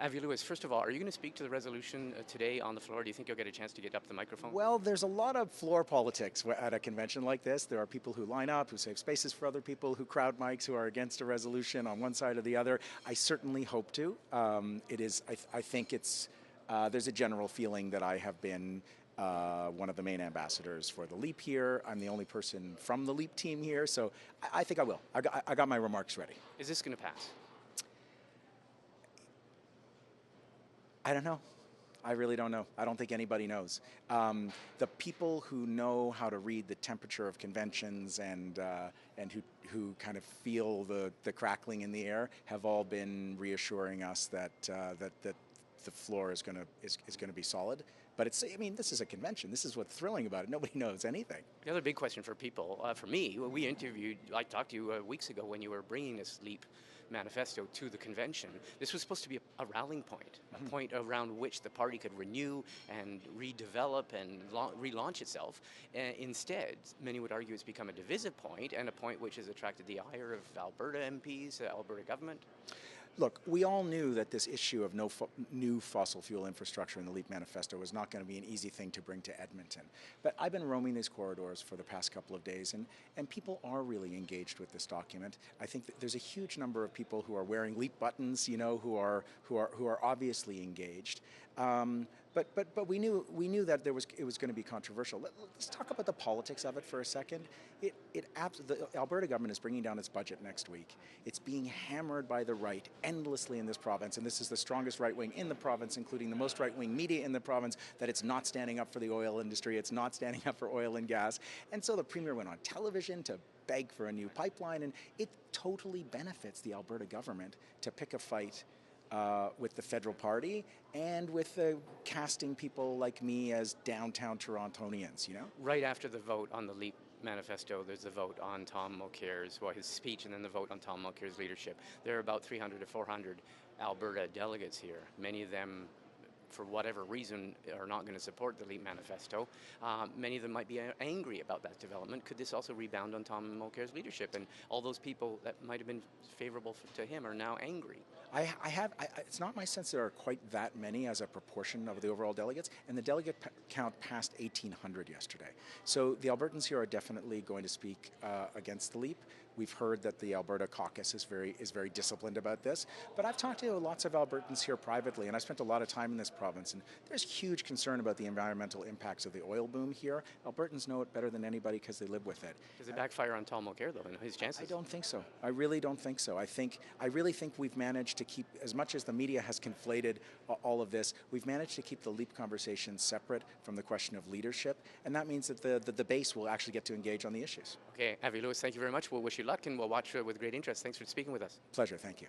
Avi Lewis, first of all, are you going to speak to the resolution today on the floor? Do you think you'll get a chance to get up the microphone? Well, there's a lot of floor politics at a convention like this. There are people who line up, who save spaces for other people, who crowd mics, who are against a resolution on one side or the other. I certainly hope to. I think it's, there's a general feeling that I have been one of the main ambassadors for the Leap here. I'm the only person from the Leap team here, so I think I will. I got my remarks ready. Is this going to pass? I don't know. I really don't know. I don't think anybody knows. The people who know how to read the temperature of conventions and who kind of feel the crackling in the air have all been reassuring us that the floor is going to be solid. But it's, I mean, this is a convention. This is what's thrilling about it. Nobody knows anything. The other big question for people, for me, I talked to you weeks ago when you were bringing this Leap Manifesto to the convention. This was supposed to be a rallying point, a point around which the party could renew and redevelop and relaunch itself. Instead, many would argue it's become a divisive point and a point which has attracted the ire of Alberta MPs, Alberta government. Look, we all knew that this issue of no new fossil fuel infrastructure in the Leap Manifesto was not going to be an easy thing to bring to Edmonton. But I've been roaming these corridors for the past couple of days, and people are really engaged with this document. I think that there's a huge number of people who are wearing Leap buttons, you know, who are obviously engaged. But we knew that it was going to be controversial. Let's talk about the politics of it for a second. The Alberta government is bringing down its budget next week. It's being hammered by the right endlessly in this province, and this is the strongest right wing in the province, including the most right wing media in the province, that it's not standing up for the oil industry, it's not standing up for oil and gas. And so the Premier went on television to beg for a new pipeline, and it totally benefits the Alberta government to pick a fight with the federal party and with casting people like me as downtown Torontonians, you know? Right after the vote on the Leap Manifesto, there's the vote on Tom Mulcair's, his speech, and then the vote on Tom Mulcair's leadership. There are about 300 to 400 Alberta delegates here. Many of them, for whatever reason, are not going to support the Leap Manifesto. Many of them might be angry about that development. Could this also rebound on Tom Mulcair's leadership? And all those people that might have been favorable to him are now angry. It's not my sense there are quite that many as a proportion of the overall delegates, and the delegate count passed 1,800 yesterday. So the Albertans here are definitely going to speak against the Leap. We've heard that the Alberta caucus is very disciplined about this, but I've talked to lots of Albertans here privately, and I've spent a lot of time in this province, and there's huge concern about the environmental impacts of the oil boom here. Albertans know it better than anybody because they live with it. Does it backfire on Tom Mulcair, though, and his chances? I don't think so. I really don't think so. I really think we've managed to keep, as much as the media has conflated all of this, we've managed to keep the Leap conversation separate from the question of leadership, and that means that the base will actually get to engage on the issues. Okay, Avi Lewis, thank you very much. We'll wish you luck, and we'll watch with great interest. Thanks for speaking with us. Pleasure, thank you.